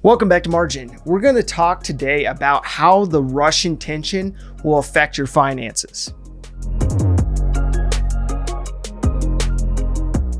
Welcome back to Margin. We're going to talk today about how the Russian tension will affect your finances.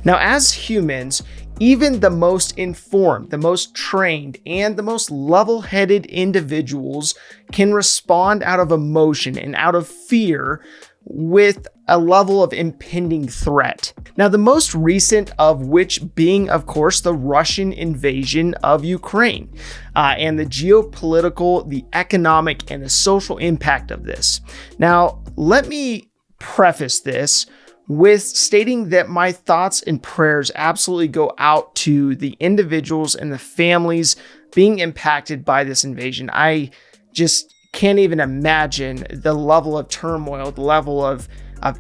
Now, as humans, even the most informed, the most trained, and the most level-headed individuals can respond out of emotion and out of fear with a level of impending threat. Now, the most recent of which being, of course, the Russian invasion of Ukraine and the geopolitical, the economic, and the social impact of this. Now, let me preface this with stating that my thoughts and prayers absolutely go out to the individuals and the families being impacted by this invasion. I just can't even imagine the level of turmoil, the level of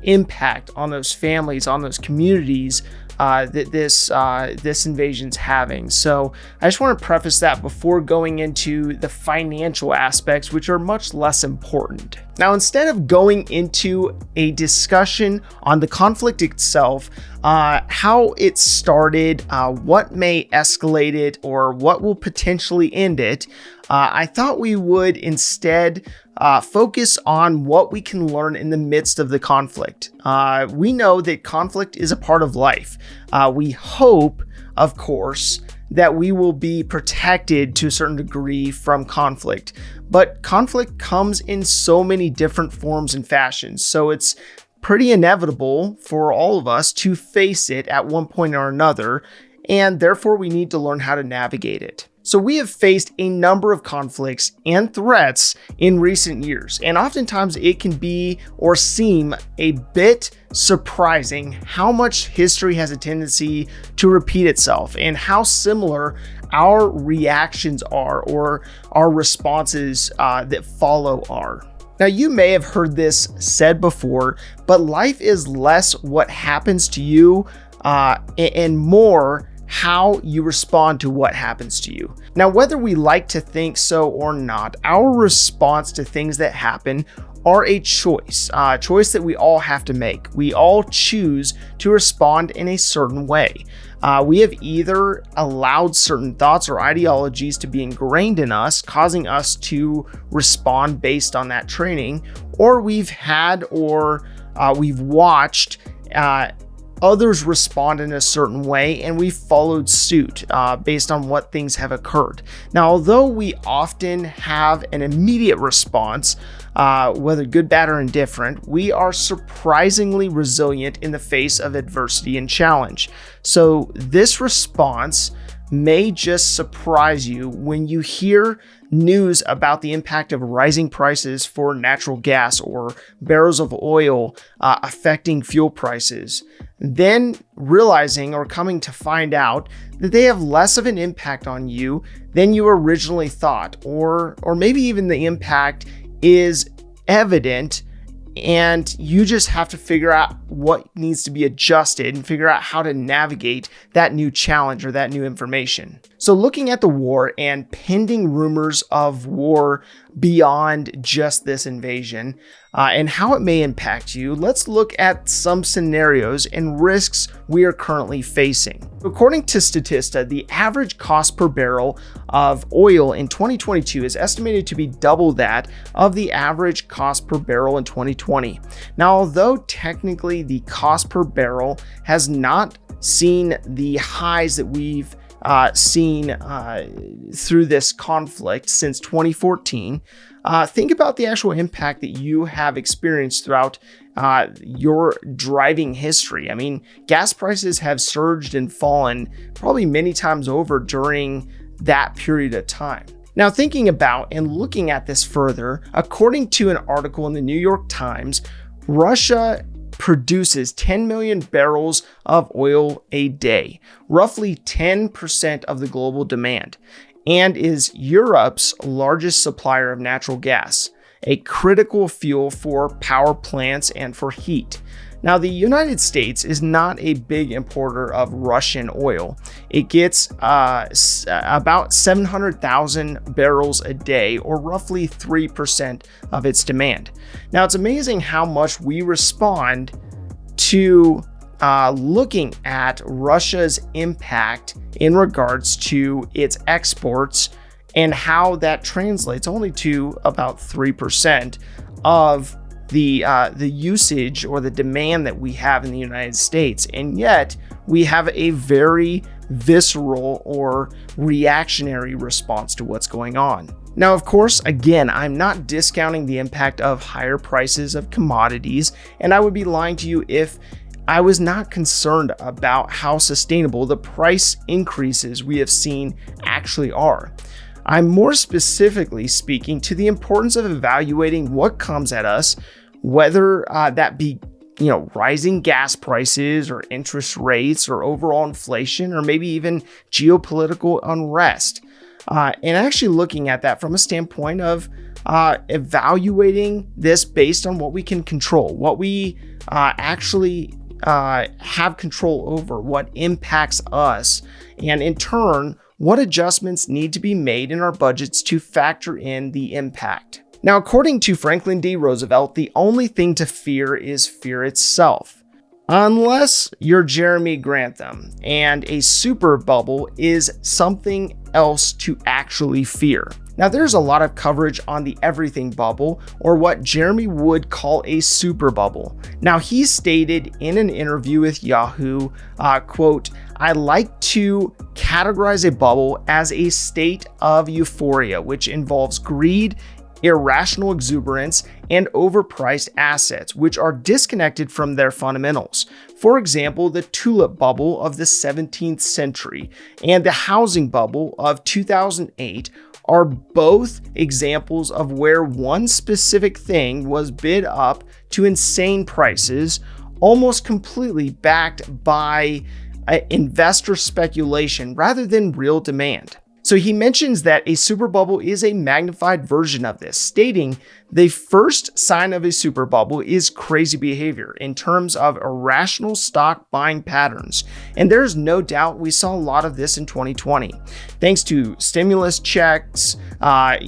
impact on those families, on those communities that this invasion's having. So I just want to preface that before going into the financial aspects, which are much less important. Now, instead of going into a discussion on the conflict itself, how it started, what may escalate it, or what will potentially end it, I thought we would instead focus on what we can learn in the midst of the conflict. We know that conflict is a part of life. We hope, of course, that we will be protected to a certain degree from conflict. But conflict comes in so many different forms and fashions. So it's pretty inevitable for all of us to face it at one point or another. And therefore, we need to learn how to navigate it. So we have faced a number of conflicts and threats in recent years, and oftentimes it can be or seem a bit surprising how much history has a tendency to repeat itself and how similar our reactions are or our responses that follow are. Now, you may have heard this said before, but life is less what happens to you and more how you respond to what happens to you. Now, whether we like to think so or not, our response to things that happen are a choice that we all have to make. We all choose to respond in a certain way. We have either allowed certain thoughts or ideologies to be ingrained in us, causing us to respond based on that training, or we've had or we've watched others respond in a certain way, and we followed suit based on what things have occurred. Now, although we often have an immediate response, whether good, bad, or indifferent, we are surprisingly resilient in the face of adversity and challenge. So this response may just surprise you when you hear news about the impact of rising prices for natural gas or barrels of oil affecting fuel prices, then realizing or coming to find out that they have less of an impact on you than you originally thought, or maybe even the impact is evident and you just have to figure out what needs to be adjusted and figure out how to navigate that new challenge or that new information. So looking at the war and pending rumors of war beyond just this invasion and how it may impact you, let's look at some scenarios and risks we are currently facing. According to Statista, the average cost per barrel of oil in 2022 is estimated to be double that of the average cost per barrel in 2020. Now, although technically the cost per barrel has not seen the highs that we've seen through this conflict since 2014, think about the actual impact that you have experienced throughout your driving history. I mean, gas prices have surged and fallen probably many times over during that period of time. Now, thinking about and looking at this further, according to an article in the New York Times, Russia produces 10 million barrels of oil a day, roughly 10% of the global demand, and is Europe's largest supplier of natural gas, a critical fuel for power plants and for heat. Now, the United States is not a big importer of Russian oil. It gets about 700,000 barrels a day, or roughly 3% of its demand. Now, it's amazing how much we respond to looking at Russia's impact in regards to its exports and how that translates only to about 3% of the usage or the demand that we have in the United States. And yet we have a very visceral or reactionary response to what's going on. Now, of course, again, I'm not discounting the impact of higher prices of commodities, and I would be lying to you if I was not concerned about how sustainable the price increases we have seen actually are. I'm more specifically speaking to the importance of evaluating what comes at us, whether that be rising gas prices or interest rates or overall inflation, or maybe even geopolitical unrest. And actually looking at that from a standpoint of evaluating this based on what we can control, what we actually have control over, what impacts us, and in turn, what adjustments need to be made in our budgets to factor in the impact. Now, according to Franklin D. Roosevelt, the only thing to fear is fear itself. Unless you're Jeremy Grantham, and a super bubble is something else to actually fear. Now, there's a lot of coverage on the everything bubble, or what Jeremy would call a super bubble. Now, he stated in an interview with Yahoo, quote, "I like to categorize a bubble as a state of euphoria, which involves greed, irrational exuberance, and overpriced assets, which are disconnected from their fundamentals. For example, the tulip bubble of the 17th century and the housing bubble of 2008 are both examples of where one specific thing was bid up to insane prices, almost completely backed by investor speculation rather than real demand." So he mentions that a super bubble is a magnified version of this, stating the first sign of a super bubble is crazy behavior in terms of irrational stock buying patterns. And there's no doubt we saw a lot of this in 2020. Thanks to stimulus checks,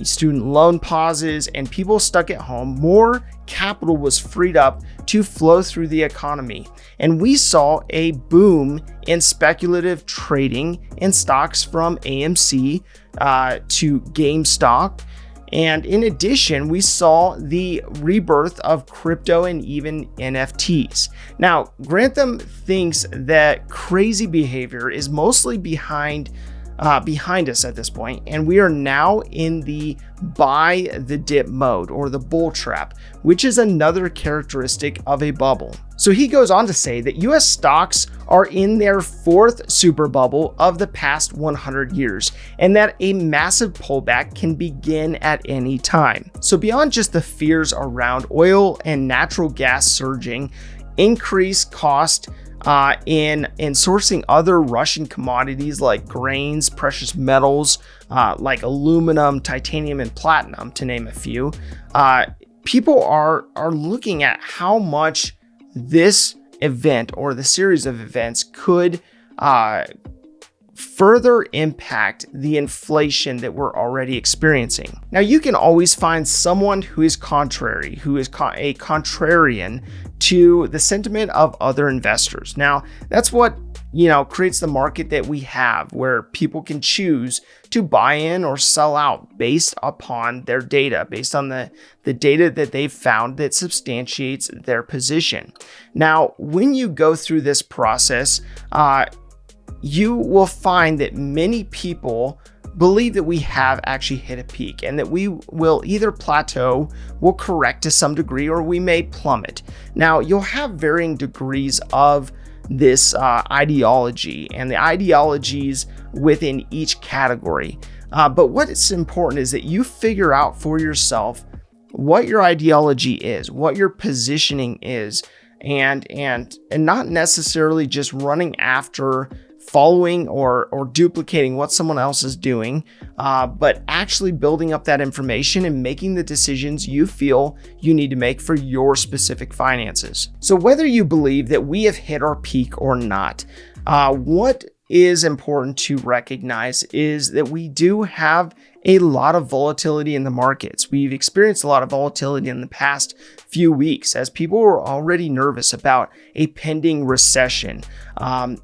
student loan pauses, and people stuck at home, more capital was freed up to flow through the economy. And we saw a boom in speculative trading in stocks from AMC to GameStop. And in addition, we saw the rebirth of crypto and even NFTs. Now, Grantham thinks that crazy behavior is mostly behind us at this point, and we are now in the buy the dip mode, or the bull trap, which is another characteristic of a bubble. So he goes on to say that US stocks are in their fourth super bubble of the past 100 years, and that a massive pullback can begin at any time. So beyond just the fears around oil and natural gas surging, increased cost in sourcing other Russian commodities like grains, precious metals, like aluminum, titanium, and platinum, to name a few, people are looking at how much this event or the series of events could further impact the inflation that we're already experiencing. Now, you can always find someone who is contrary, who is a contrarian to the sentiment of other investors. Now, that's what creates the market that we have, where people can choose to buy in or sell out based upon their data, based on the data that they've found that substantiates their position. Now, when you go through this process, you will find that many people believe that we have actually hit a peak and that we will either plateau, will correct to some degree, or we may plummet. Now, you'll have varying degrees of this ideology and the ideologies within each category. But what is important is that you figure out for yourself what your ideology is, what your positioning is, and not necessarily just running after following or duplicating what someone else is doing, but actually building up that information and making the decisions you feel you need to make for your specific finances. So whether you believe that we have hit our peak or not, what is important to recognize is that we do have a lot of volatility in the markets. We've experienced a lot of volatility in the past few weeks as people were already nervous about a pending recession,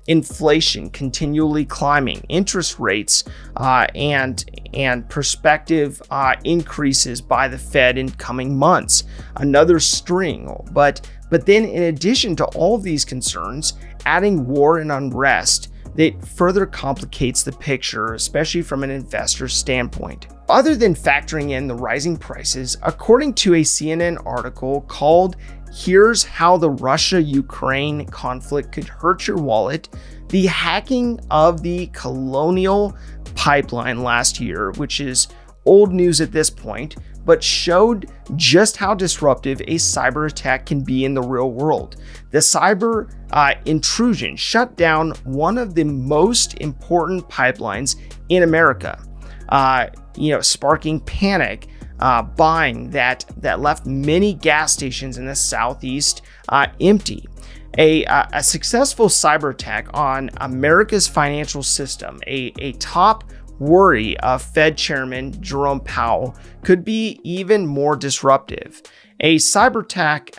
inflation continually climbing, interest rates, and prospective increases by the Fed in coming months. Another string, but then in addition to all of these concerns, adding war and unrest, that further complicates the picture, especially from an investor standpoint. Other than factoring in the rising prices, according to a CNN article called "Here's How the Russia-Ukraine Conflict Could Hurt Your Wallet," the hacking of the Colonial Pipeline last year, which is old news at this point, but showed just how disruptive a cyber attack can be in the real world. The cyber intrusion shut down one of the most important pipelines in America, sparking panic buying that left many gas stations in the Southeast empty. A successful cyber attack on America's financial system, a top worry of Fed Chairman Jerome Powell, could be even more disruptive. A cyber attack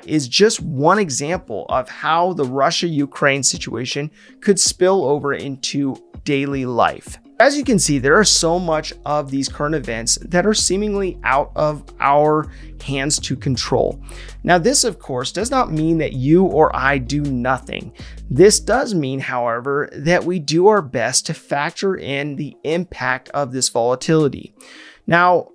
is just one example of how the Russia-Ukraine situation could spill over into daily life. As you can see, there are so much of these current events that are seemingly out of our hands to control. Now, this, of course, does not mean that you or I do nothing. This does mean, however, that we do our best to factor in the impact of this volatility. Now,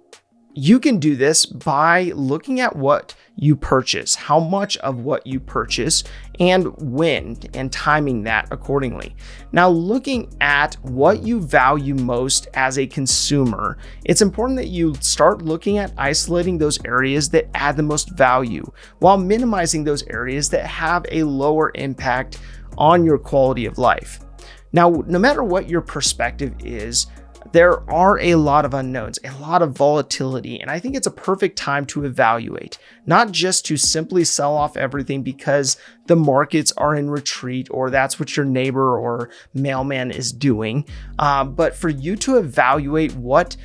you can do this by looking at what you purchase, how much of what you purchase, and when, and timing that accordingly. Now, looking at what you value most as a consumer, it's important that you start looking at isolating those areas that add the most value while minimizing those areas that have a lower impact on your quality of life. Now, no matter what your perspective is, there are a lot of unknowns, a lot of volatility, and I think it's a perfect time to evaluate, not just to simply sell off everything because the markets are in retreat or that's what your neighbor or mailman is doing, but for you to evaluate what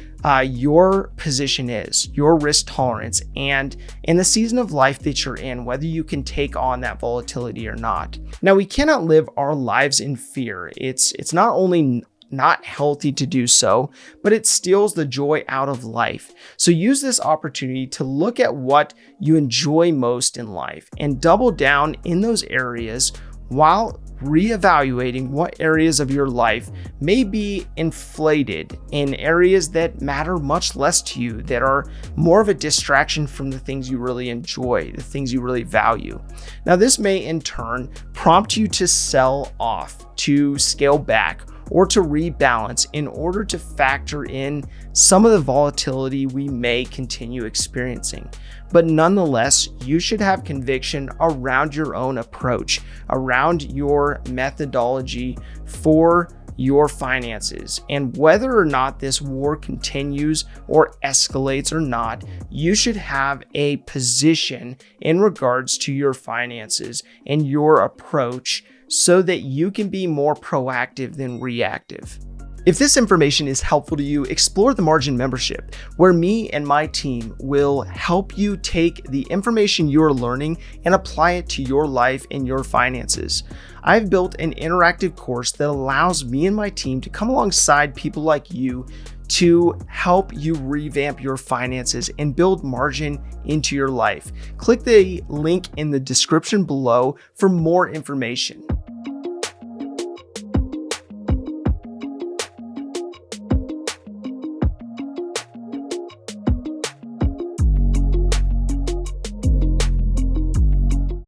your position is, your risk tolerance, and in the season of life that you're in, whether you can take on that volatility or not. Now, we cannot live our lives in fear. It's not only not healthy to do so, but it steals the joy out of life. So use this opportunity to look at what you enjoy most in life and double down in those areas while reevaluating what areas of your life may be inflated in areas that matter much less to you, that are more of a distraction from the things you really enjoy, the things you really value. Now, this may in turn prompt you to sell off, to scale back, or to rebalance in order to factor in some of the volatility we may continue experiencing. But nonetheless, you should have conviction around your own approach, around your methodology for your finances. And whether or not this war continues or escalates or not, you should have a position in regards to your finances and your approach so that you can be more proactive than reactive. If this information is helpful to you, explore the Margin membership, where me and my team will help you take the information you're learning and apply it to your life and your finances. I've built an interactive course that allows me and my team to come alongside people like you to help you revamp your finances and build margin into your life. Click the link in the description below for more information.